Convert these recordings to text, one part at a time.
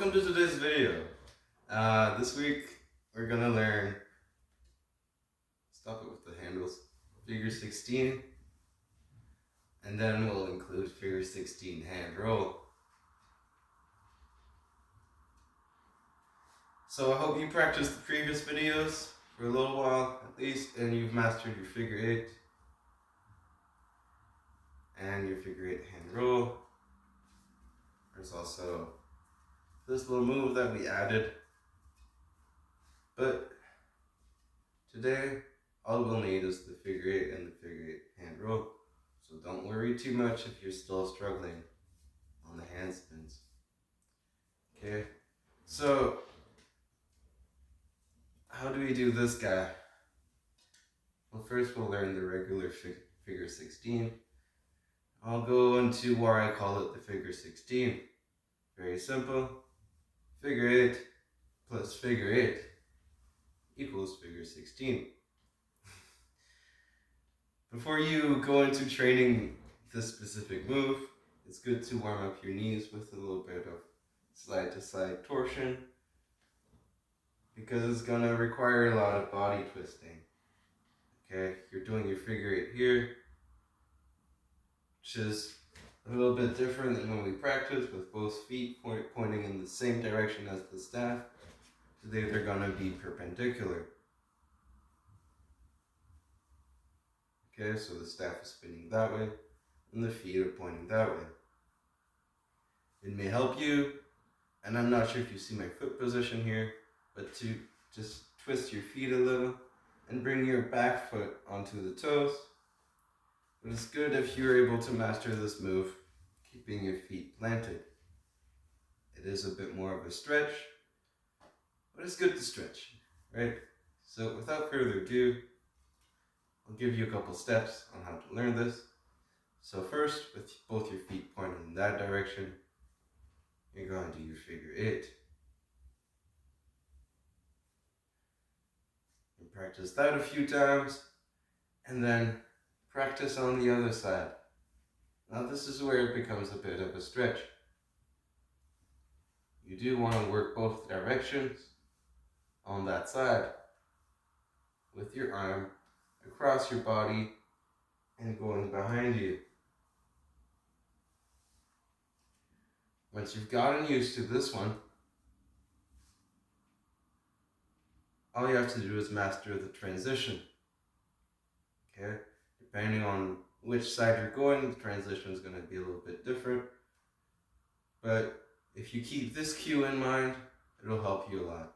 welcome to today's video. This week we're gonna learn, stop it with the handles, figure 16, and then we'll include figure 16 hand roll. So I hope you practiced the previous videos for a little while at least, and you've mastered your figure 8 and your figure 8 hand roll. There's also this little move that we added, but today all we'll need is the figure 8 and the figure 8 hand roll, so don't worry too much if you're still struggling on the hand spins. Okay, so how do we do this guy? Well, first we'll learn the regular figure 16. I'll go into why I call it the figure 16. Very simple. Figure 8 plus figure 8 equals figure 16. Before you go into training this specific move, it's good to warm up your knees with a little bit of side to side torsion, because it's going to require a lot of body twisting. Okay, you're doing your figure 8 here, which is a little bit different than when we practice with both feet pointing in the same direction as the staff. Today they're going to be perpendicular. Okay, so the staff is spinning that way and the feet are pointing that way. It may help you, and I'm not sure if you see my foot position here, but to just twist your feet a little and bring your back foot onto the toes. But it's good if you're able to master this move, keeping your feet planted. It is a bit more of a stretch, but it's good to stretch, right? So without further ado, I'll give you a couple steps on how to learn this. So first, with both your feet pointing in that direction, you're going to do your figure 8. And practice that a few times, and then practice on the other side. Now this is where it becomes a bit of a stretch. You do want to work both directions on that side with your arm across your body and going behind you. Once you've gotten used to this one, all you have to do is master the transition. Okay? Depending on which side you're going, the transition is going to be a little bit different. But if you keep this cue in mind, it'll help you a lot.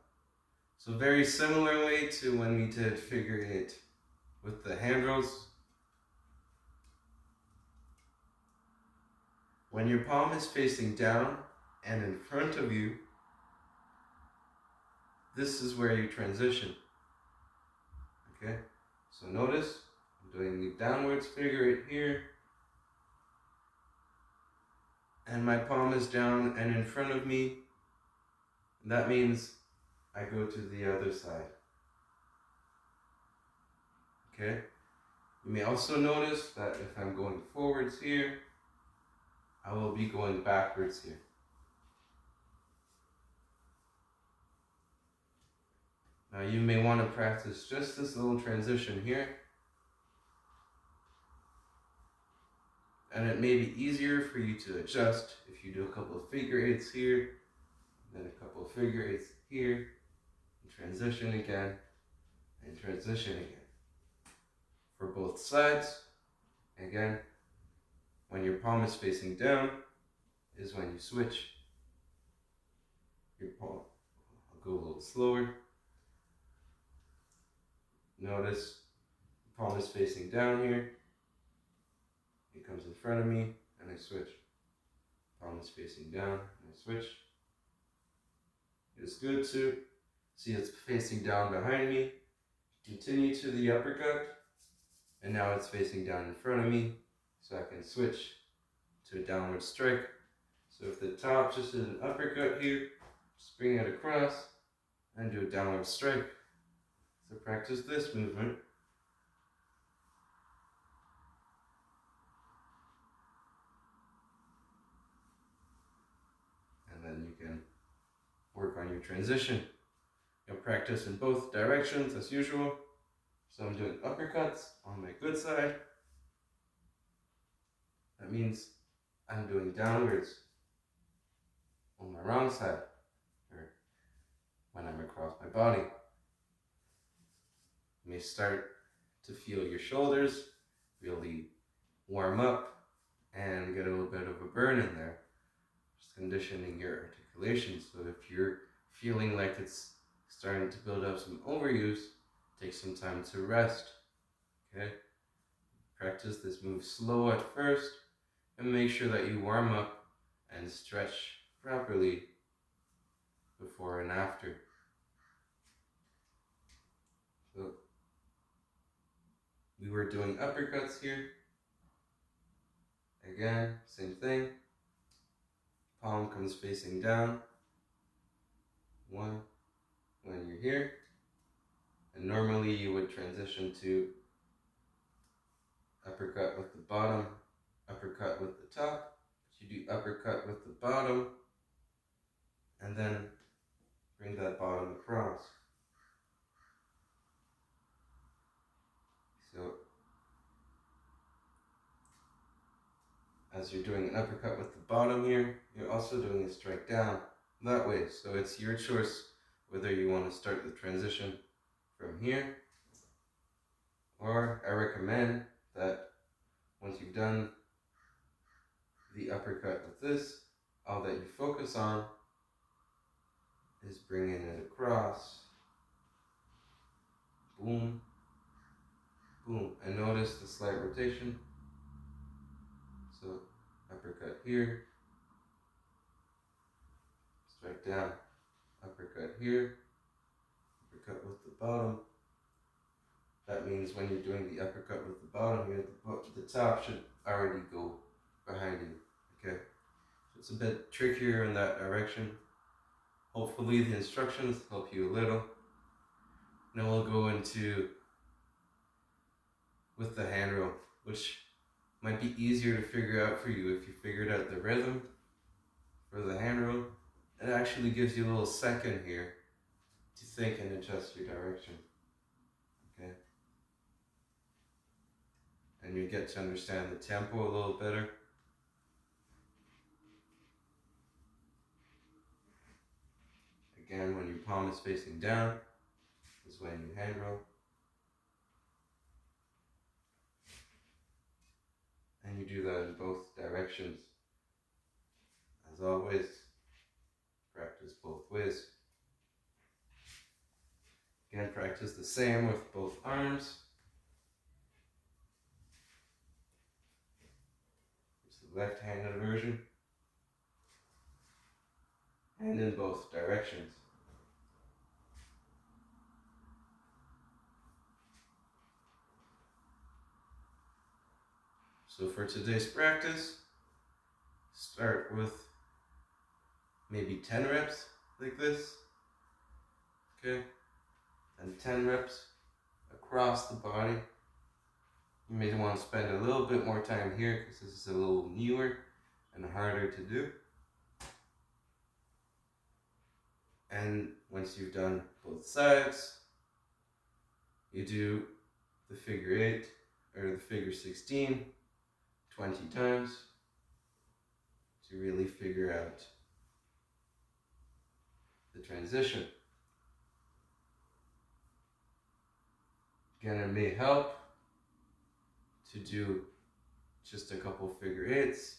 So very similarly to when we did figure 8 with the hand rolls, when your palm is facing down and in front of you, this is where you transition. Okay? So notice, I'm doing the downwards figure 8 here, and my palm is down and in front of me. That means I go to the other side. Okay? You may also notice that if I'm going forwards here, I will be going backwards here. Now you may want to practice just this little transition here, and it may be easier for you to adjust if you do a couple of figure 8s here, then a couple of figure 8s here, and transition again, and transition again. For both sides, again, when your palm is facing down is when you switch your palm. I'll go a little slower. Notice the palm is facing down here. It comes in front of me and I switch. Palm is facing down and I switch. It's good to see it's facing down behind me. Continue to the uppercut, and now it's facing down in front of me, so I can switch to a downward strike. So if the top just is an uppercut here, just bring it across and do a downward strike. So practice this movement. And then you can your transition. You'll practice in both directions as usual. So I'm doing uppercuts on my good side. That means I'm doing downwards on my wrong side, or when I'm across my body. You may start to feel your shoulders really warm up and get a little bit of a burn in there. Just conditioning your articulation. So if you're feeling like it's starting to build up some overuse, take some time to rest. Okay? Practice this move slow at first and make sure that you warm up and stretch properly before and after. So we were doing uppercuts here. Again, same thing. Palm comes facing down. One, when you're here. And normally you would transition to uppercut with the bottom, uppercut with the top. But you do uppercut with the bottom, and then bring that bottom across. So as you're doing an uppercut with the bottom here, you're also doing a strike down that way. So it's your choice whether you want to start the transition from here, or I recommend that once you've done the uppercut with this, all that you focus on is bringing it across. Boom, boom. And notice the slight rotation. So uppercut here, strike down, uppercut here, uppercut with the bottom. That means when you're doing the uppercut with the bottom here, the top should already go behind you. Okay, so it's a bit trickier in that direction. Hopefully the instructions help you a little. Now we'll go into with the hand roll, which might be easier to figure out for you if you figured out the rhythm for the hand roll. It actually gives you a little second here to think and adjust your direction. Okay? And you get to understand the tempo a little better. Again, when your palm is facing down is when you hand roll. And you do that in both directions. As always, practice both ways. Again, practice the same with both arms. It's the left-handed version. And in both directions. So for today's practice, start with maybe 10 reps like this. Okay? And 10 reps across the body. You may want to spend a little bit more time here because this is a little newer and harder to do. And once you've done both sides, you do the figure 8 or the figure 16 20 times to really figure out the transition. Again, it may help to do just a couple figure 8s,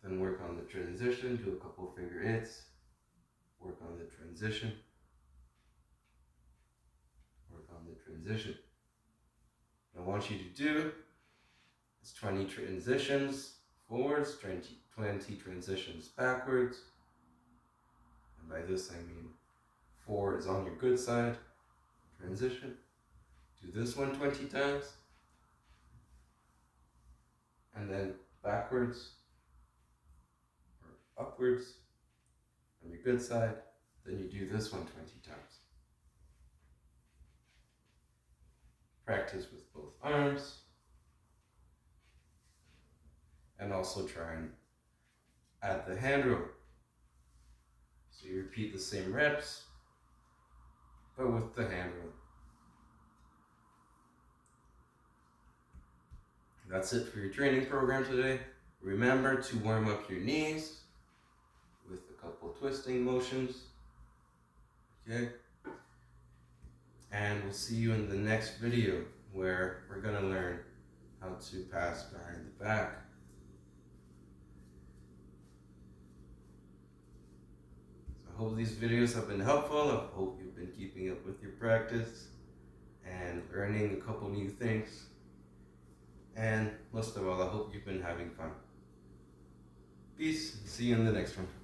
then work on the transition, do a couple figure 8s, work on the transition, work on the transition. What I want you to do is 20 transitions forwards, 20 transitions backwards. And by this I mean forward is on your good side, transition. Do this one 20 times. And then backwards or upwards on your good side. Then you do this one 20 times. Practice with both arms. And also try and add the hand roll. So you repeat the same reps, but with the hand roll. That's it for your training program today. Remember to warm up your knees with a couple twisting motions. Okay? And we'll see you in the next video where we're going to learn how to pass behind the back. So I hope these videos have been helpful. I hope you've been keeping up with your practice and learning a couple new things. And most of all, I hope you've been having fun. Peace. See you in the next one.